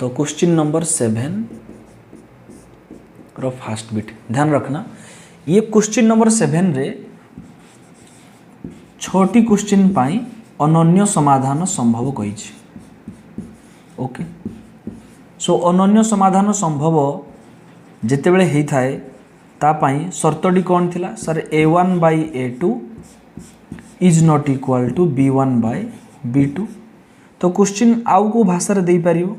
तो question number 7 रो fast bit ध्यान रखना, ये क्वेश्चन नंबर 7 रे 6टी क्वेश्चन पाई अनन्य समाधान संभव कही। ओके, सो अनन्य समाधान संभव जितेबले होता है तापाई शर्तटी कौन थिला sir a1/a2 is not equal to b1/b2। तो क्वेश्चन आउ को भाषा रे दे पारियो,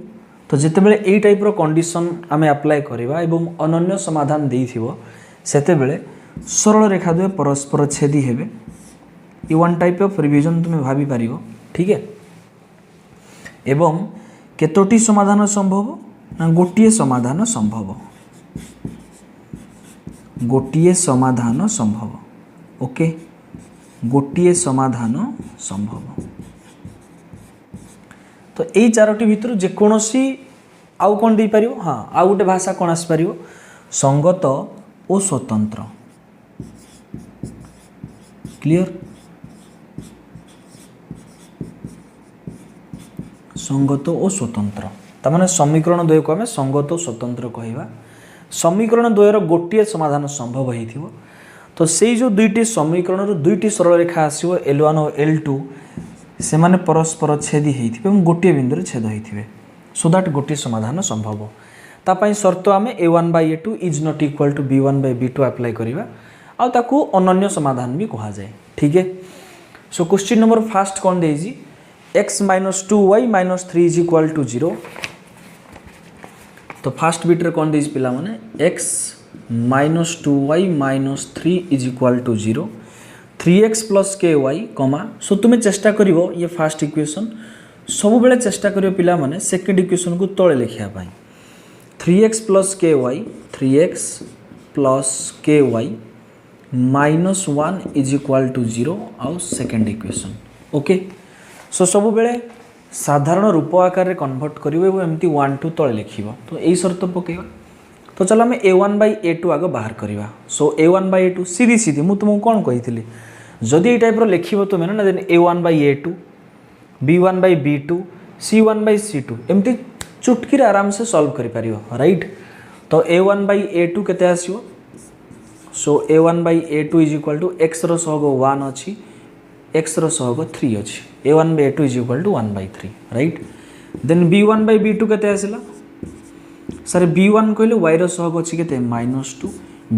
तो जितेबले ए टाइप रो कंडीशन आमे अप्लाई करबा एवं अनन्य समाधान देइथिबो सेतेबले सरल रेखा द्वय परस्पर छेदी हेबे। ये वन टाइप ऑफ रिविजन तुम्हें भाभी पारियो, ठीक है। एवं केतोटी समाधान संभव ना गोटिए समाधान संभव, गोटिए समाधान संभव। ओके, गोटिए समाधान संभव। तो यही चारोटी भितर जेकोसी आउ कौन दे पारियो, हाँ आउ गोटे भाषा कौन आस पारियो संगत और स्वतंत्र। क्लियर, संगत और स्वतंत्र तमाने समीकरण द्वय को आम संगत और स्वतंत्र कहवा। समीकरण द्वयर गोटे समाधान संभव हो, तो से जो दुईटी समीकरण दुईटी सरल रेखा आसो L1 और L2 से माने परस्पर छेदी होते गोटे बिंदु छेद होते, सो दैट गोटे समाधान संभव। तापाई शर्त आम a1/a2 is not equal to b1/b2 apply करवा, आउ ताकू अनन्य समाधान भी कहा जाए, ठीक है। सो क्वेश्चन नंबर फास्ट कौन देजी x - 2y - 3 is equal to 0। तो फास्ट बिट रे कौन देजी पिला माने x - 2y - 3 is equal to 0, 3x + ky कमा। सो तुम्हें चेष्टा करिवो ये फास्ट इक्वेशन सब बेले चेष्टा करिवो पिला माने सेकंड इक्वेशन को तळे लिखिया पाई। 3x + ky 3x + ky -1 is equal to 0 आउ सेकंड इक्वेशन। ओके, सो सब बेले साधारण रूप आकार रे कन्वर्ट करिवो एवं एमती 1 2 तळे लिखिबो। तो एई शर्त पकेबा। तो चलो हमें a1/a2 आगे बाहर करवा। सो a1/a2 सीधी सीधी मु तुमको कौन कही जदि ये टाइप लिखिबो तुम ना देन a1/a2 b1/b2 c1/c2 एमती चुटकी आराम से सॉल्व करि पारियो, राइट। तो a1/a2 केते आसीबो, so a1/a2 is equal to x रो सहग 1 अछि x रो सहग 3 अछि, a1/a2 is equal to 1/3, right. Then b1/b2 केते आसिला सर b1 कहले y रो सहग अछि केते -2,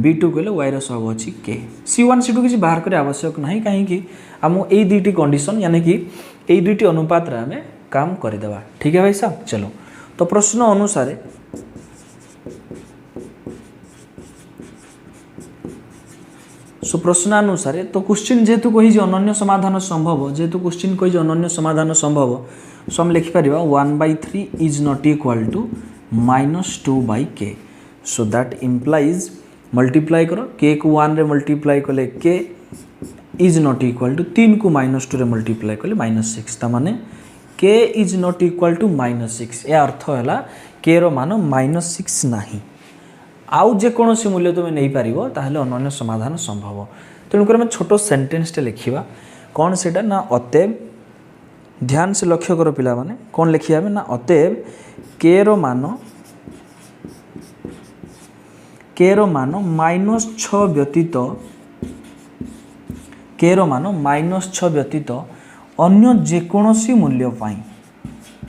b2 कहले y रो सहग अछि k। c1 c2 किछि बाहर करे आवश्यक नाही, काहे कि हम एई दुईटी कंडीशन यानी कि एई दुईटी अनुपात रे हमें काम कर देबा, ठीक है भाई साहब। चलो तो प्रश्न अनुसार सो प्रश्न अनुसार तो क्वेश्चन जेहेतु कही अनन्य समाधान संभव, जेहेतु क्वेश्चन कही अनन्य समाधान संभव, सो हम लिखि परिबा 1/3 is not equal to -2/k। So that implies multiply करो k को 1 रे मल्टीप्लाई कले k is not equal to 3 को -2 रे मल्टीप्लाई कले -6, ता माने k is not equal to -6। या अर्थ है k रो मान -6 नाही, आउ जेकोसी मूल्य तुम नहीं पारिबो ताहले अनन्य समाधान संभव। तेणुकर आम छोट सेंटेंस टे लिखा कौन से ना अतएव, ध्यान से लक्ष्य करो पिला माने कौन लिखिया ना अतएव k रो मान -6 व्यतीत k रो मान -6 व्यतीत अन्य जेकोसी मूल्य पाई,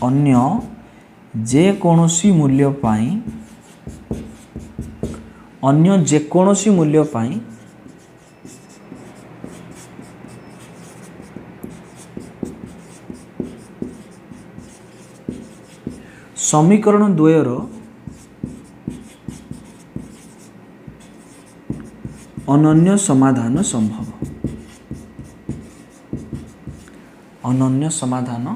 अन्य जेकोसी मूल्य पाई, अन्य जेकोसी मूल्य पाई समीकरण द्वयर अनन्य समाधान संभव, अनन्य समाधान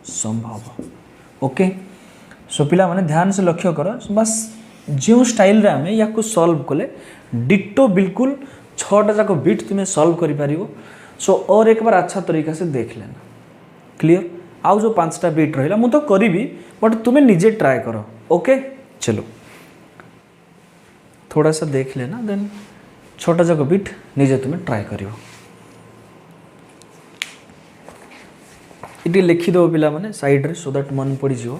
संभव। ओके, सो पिला माने ध्यान से लक्ष्य करो, बस जो स्टाइल रे आमे या को सॉल्व कले डिट्टो बिल्कुल 6टा जाक बिट तुम्हें सॉल्व करि पारिबो। सो और एक बार अच्छा तरीका से देख लेना, क्लियर। आउ जो 5टा बिट रहिला मु तो करिबी, बट तुम्हें निजे ट्राई करो। ओके, चलो थोड़ा सा देख लेना, देन 6टा जाक बिट निजे तुम्हें ट्राई करियो। ये लिखिदेव पिला माने साइड रे सो दैट मन पड़ जाओ।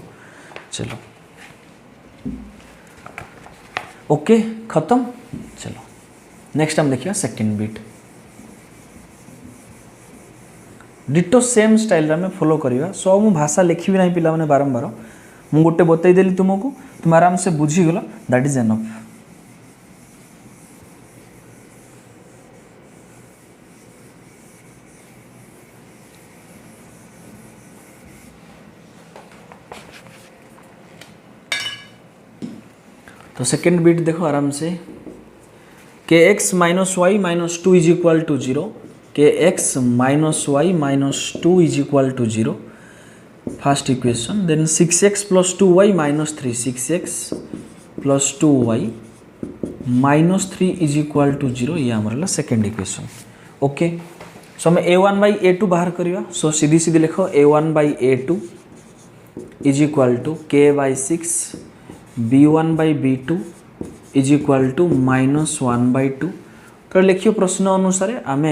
चलो ओके खत्म। चलो नेक्स्ट हम देखिए second beat ditto same style में फॉलो करवा। सो मु भाषा लिखी ना पिला माने बारंबार मु गोटे बतईदेली तुमको तुम आराम से बुझीगल दैट इज एनफ। तो सेकेंड बीट देखो आराम से k x minus y minus two is equal to zero k x minus y minus two is equal to zero first equation. Then 6x plus 2y minus 3 6x plus 2y minus 3 is equal to zero ये आमर second equation. Okay सो हमें a1 by a2 बाहर करवा। सो सीधी सीधी लिख a1 by a2 is equal to k by 6 b1 by b2 is equal to minus 1 by 2। तो लिखियो प्रश्न अनुसार आम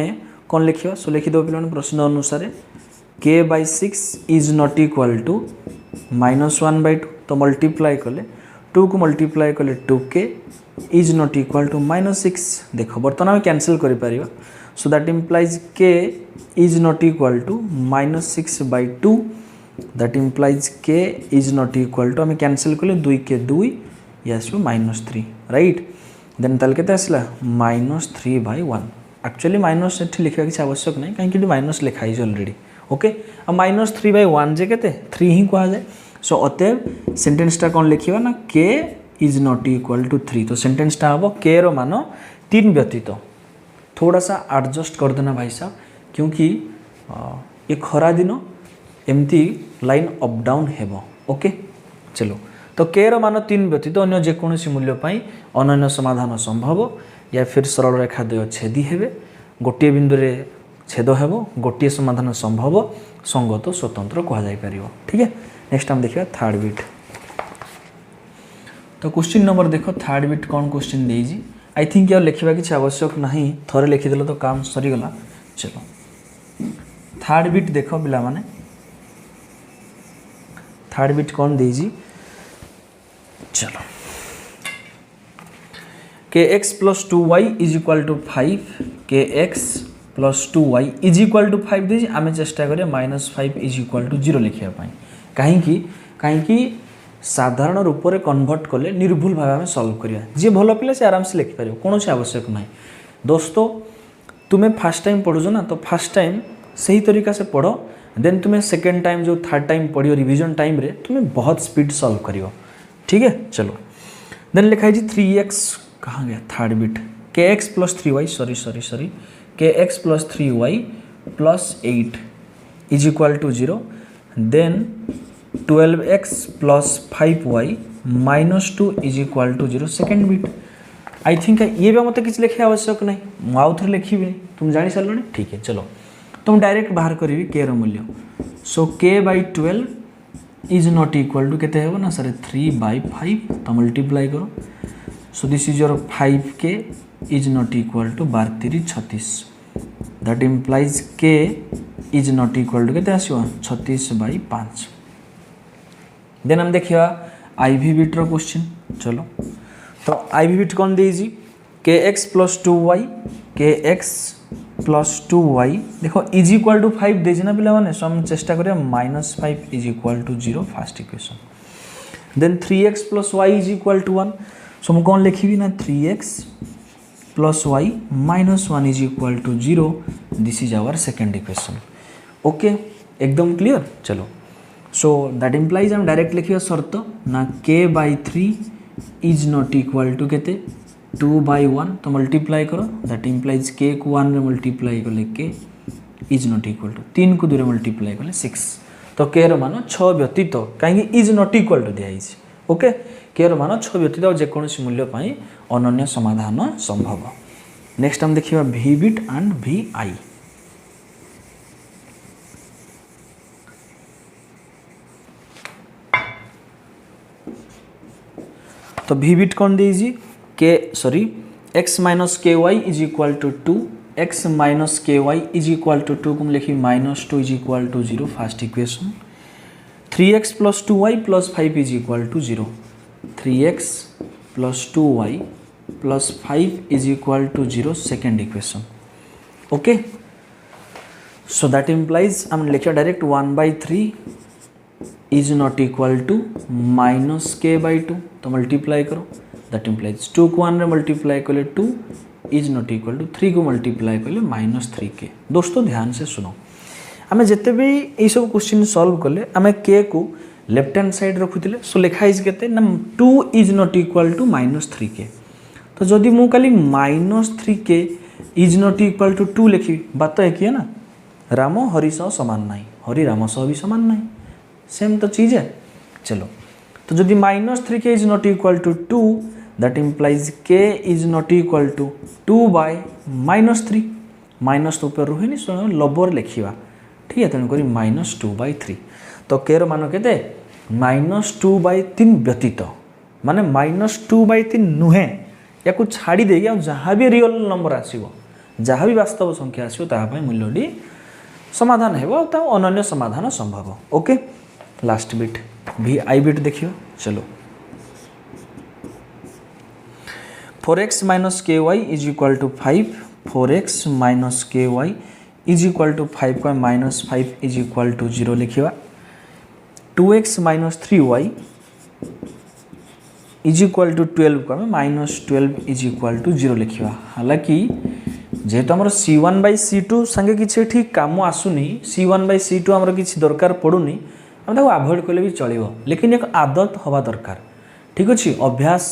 कौन लिखा। सो लिखिदेव पे प्रश्न अनुसार k by 6 is not equal to minus 1 by 2। तो मल्टीप्लाई कले 2 को मल्टीप्लाई कले 2k is not equal to minus 6। देख बर्तमान आम कैंसिल कर। So that implies k is not equal to minus 6 by 2 that implies k is not equal to आम cancel कले 2 के 2 ये आसो माइनस 3 राइट। देन ताल के आसला माइनस 3 बाई 1। एक्चुअली माइनस ये लिखा किसी आवश्यक नहीं कहीं माइनस लिखाई अलरेडी। ओके माइनस 3 बाई 1 जे के 3 ही कह जाए। सो अतएव सेंटेंसटा कौन लिखा ना k is not equal to 3। तो सेंटेंसटा हम k रो मान 3 व्यतीत थोड़ा सा एडजस्ट कर देना भाई साहब क्योंकि ये खरा दिन एमती लाइन अप डाउन हेबो। ओके चलो तो k रो मान 3 व्यतीत अन्य जेकोसी मूल्य पाई अनन्य समाधान संभव या फिर सरल रेखा द्वय छेदी हेबे गोटे बिंदु रे छेद हेबो गोटे समाधान संभव संगत स्वतंत्र कह जाय परियो। ठीक है नेक्स्ट हम देखिए थर्ड बीट। तो क्वेश्चन नंबर देखो थर्ड बीट कौन क्वेश्चन देजी आई थिंक यार लिखा किसी आवश्यक नहीं थोड़े लिखिदेल तो काम सरीगला। चलो थर्ड बीट देख पिला माने थर्ड बीट कौन देजी। चलो k x plus 2y is equal to 5 k x plus 2y is equal to 5 देजी आम चेष्टा करें माइनस 5 इज इक्वाल टू 0 लिखापी कहीं साधारण रूप से कन्वर्ट कले निर्भुल भाव में सल्व करिया जी भल पिला से आराम से लिखिपार कौन से आवश्यक ना। दोस्तों तुम्हें फास्ट टाइम पढ़ुच ना तो फास्ट टाइम सही तरीका से पढ़ देन तुम्हें सेकेंड टाइम जो थर्ड टाइम पढ़ियो रिविजन टाइम रे तुम्हें बहुत स्पीड सॉल्व करियो। ठीक है चलो देन लिखा है जी 3x कहाँ गया third bit k x plus 3y sorry k x plus 3y plus 8 is equal to 0 then 12x plus 5y minus 2 is equal to 0 second bit. I think ये भी मत किसी लिखे आवश्यक नहीं मुझे थे लिखी तुम जानी सारे। ठीक है चलो तो डायरेक्ट बाहर करी के मूल्य। So k by 12 is not equal to केते हेबो ना सर 3 बाई 5 तो मल्टीप्लाई करो। So this is your 5k is not equal to 12 36 that implies k is not equal to केते आसीबो 36 बाई 5। देन हम देखिया आईवी बिट रो क्वेश्चन। चलो तो आईवी बिट कौन देजी के एक्स प्लस 2y के एक्स प्लस 2y देखो इज इक्वाल टू 5 देजी ना पिला माने सो हम चेष्टा करिया minus 5 is equal to 0 first equation. Then 3x plus y is equal to 1 so हम कौन लिखी ना 3x plus y minus 1 is equal to 0 this is our second equation. Okay एकदम क्लियर। चलो सो दैट इम्प्लाइज हम direct लिखिया शर्त ना k by 3 is not equal to केते 2 बाई 1 तो मल्टीप्लाई करो दैट इम्प्लाइज k को 1 रे मल्टीप्लाई कले k is not equal to 3 को 2 रे मल्टीप्लाई कले 6 तो k रो मान 6 व्यतीत कहीं इज नॉट इक्वाल टू दिखाई। ओके k रो मान 6 व्यतीत और जेकोसी मूल्य पाई अनन्य समाधान संभव। नेक्स्ट हम देखिए v बिट एंड vi। तो v बिट कौन दीजिए के sorry x minus k y is equal to 2 x minus k y is equal to 2 को लिखी -2 is equal to 0 first equation 3x plus 2y plus 5 is equal to 0 3x plus 2y plus 5 is equal to 0 second equation okay so that implies आम लिखा direct 1/3 is not equal to -k/2 तो multiply करो that implies 2 को 1 रे multiply कले 2 is not equal to 3 को multiply कले -3k दोस्तों ध्यान से सुनो आम जिते भी ये सब क्वेश्चन सॉल्व कले आम के को लेफ्ट हैंड साइड रखुले सो लिखा के ना 2 is not equal to -3k तो जदि मु खाली -3k is not equal to 2 लिखी बात एक ही है ना राम हरि सह समान नहीं हरि राम सह भी समान नहीं सेम तो चीज़ है चलो तो जदि -3k is not equal to 2 that implies k is not equal to 2/-3 minus तो ऊपर रुहे नहीं लबर लिखा ठीक है तेणुक -2/3 तो k रो मान के -2/3 व्यतीत माने -2/3 नुहे या छाड़ी दे जहाँ भी रियल नंबर आसो जहाँ भी वास्तव संख्या आसो तापाई मूल्यटी समाधान है अनन्य समाधान संभव ओके लास्ट बिट भी आई बिट देखियो चलो 4x minus k y is equal to 5 4x minus k y is equal to 5 को -5 इज इक्वाल टू 0 लिखा 2x minus 3y is equal to 12 को -12 इज इक्वाल टू 0 लिखा हालांकि जेहेतु आमर C1/C2 संगे किसी ठीक काम आसुनी C1/C2 आमर किसी दरकार पड़ूनी आम ताको अवॉइड कले भी चलो लेकिन एक आदत हवा दरकार ठीक अच्छे अभ्यास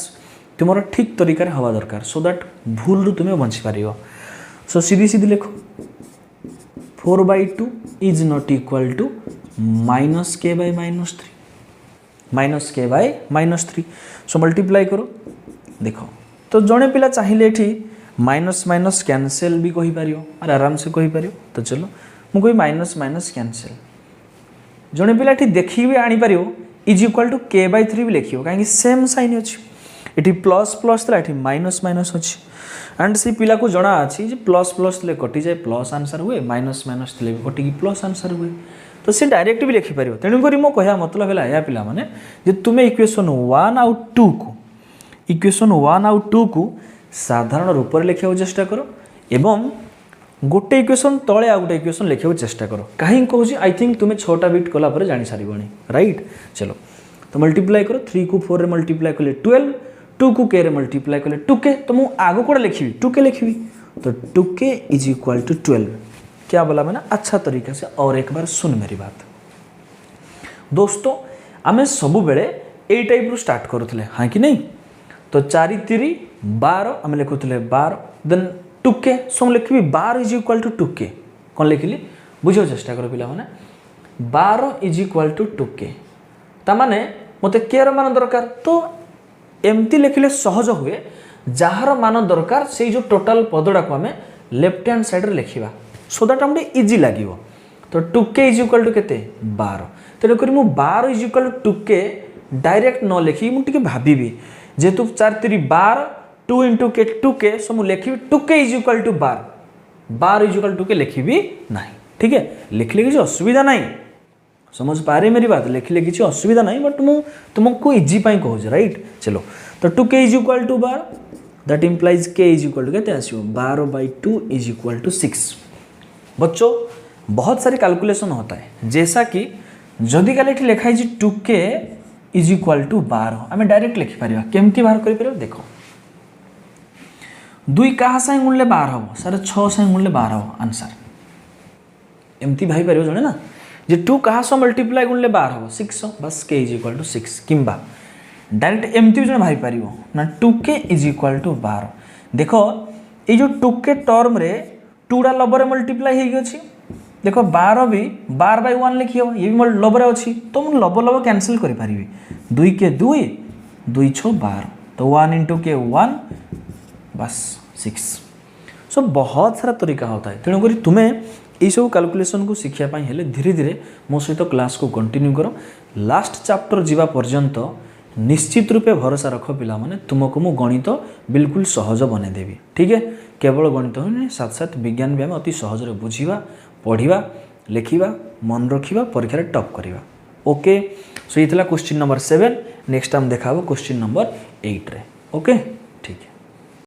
तुम ठीक तरीका हवा दरकार सो दैट भूल रु तुम्हें बची पार सो सीधी सीधी लिख 4/2 is not equal to -k/-3 so multiply करो देखो तो जड़े पिला चाहिए ये माइनस माइनस कैंसल भी कहीपर और आराम से कहीपर तो चलो मुझे माइनस माइनस कैंसल जड़े पिला देखी भी आनीपर इज इक्वाल टू k/3 भी लिखो कहीं सेम साइन अच्छी ये प्लस प्लस था ये माइनस माइनस अच्छी एंड से पिला को जना अच्छी प्लस प्लस थे कटि जाए प्लस आंसर हुए माइनस माइनस थे कटिकी प्लस आंसर हुए तो सी डायरेक्ट भी लिखिपर तेणुक मो कह मतलब है या पिला माने जे तुम्हें इक्वेशन 1 आउ 2 को इक्वेशन 1 आउ 2 को साधारण रूप में लिखा चेष्टा करो एवं गोटे इक्वेशन तले आ गोटे इक्वेशन लिखा चेष्टा करो कहीं कहूँ आई थिंक तुम्हें 6टा बिट कलापर जानी सारे राइट चलो तो मल्टीप्लाई करो 3 को 4 रे मल्टीप्लाई कले 12 2 को k रे मल्टीप्लाई कले 2k तो मुझे आगो कौन लिखी 2k लिखी तो 2k इज इक्वल टू 12 क्या बोला मैंने अच्छा तरीके से और एक बार सुन मेरी बात दोस्तों आमे सबु बेले ए टाइप रू स्टार्ट करूले हाँ कि नहीं तो 4 3 12 आम लिखुले 12 देन 2k सो लिखी 12 इज इक्वल टू 2k कौन लिखिली बुझे चेष्टा करो पिला माने 12 इज इक्वल टू 2k तामाने मते के रो मान दरकार तो एमती लिखिले सहज हुए जार मान दरकार से जो टोटाल पदटा को आम लेफ्ट हैंड साइड रे लिखिबा सो दैट हमके इजी लगिवो तो 2k इज इक्वल टू केते 12 तेणुक मु 12 is equal to 2k direct न लिखी मुझे भावी जेहेतु 4 3 12 2 इंटू के 2k सो मुझे लिखी 2k is equal to 12 is equal to k लिखी ना ठीक है लिखले किसी असुविधा नहीं समझ पा रहे मेरी बात लिखले किसी असुविधा नहीं बट मु तुमको इजी पाई कहूँ राइट चलो तो 2k is equal to 12 that implies k is equal to k 12/2 is equal to 6 बच्चों बहुत सारे कैलकुलेशन होता है जैसा कि जदि काले लिखा है 2k इज इक्वल टू 12 आम डायरेक्ट लिखिपर केमती बाहर कर देखो 2 क्या साइन गुणले 12 हम सर 6 साइन गुणले 12 हम आंसर एमती भाई पार जड़े ना जे 2 क्या सह मल्टीप्लाई गुणले 12 हम 6 बस k इज इक्वल टू 6 किंबा डायरेक्ट एमती भी जड़े भाई पार ना 2k इज इक्वल टू 12 देखो ये जो 2k टर्म रे 2टा लबर मल्टीप्लाई हो देखो 12 भी 12/1 लिखी हम ये भी लबर अच्छी तो मुझे लब लब कैनसल करी 2 के 2 2 6 12 तो 1 इंटू के 1 बस 6 सो बहुत सारा तरीका होता है तेणुक तुम्हें ये सब कैलकुलेशन को शिखापी हेले धीरे धीरे मो सहित क्लास को कंटिन्यू करो लास्ट चैप्टर जीवा पर्यंत निश्चित रूपे भरोसा रख पिला माने तुमको मु गणित बिल्कुल सहज बनईदेवी। ठीक है, केवल गणित ही साथ साथ विज्ञान भी आम अति सहज बुझा पढ़ा लिखा मन रखा परीक्षा टॉप करवा। ओके, सो ये क्वेश्चन नंबर 7। नेक्स्ट टाइम देखा क्वेश्चन नंबर 8 रे। ओके, ठीक है।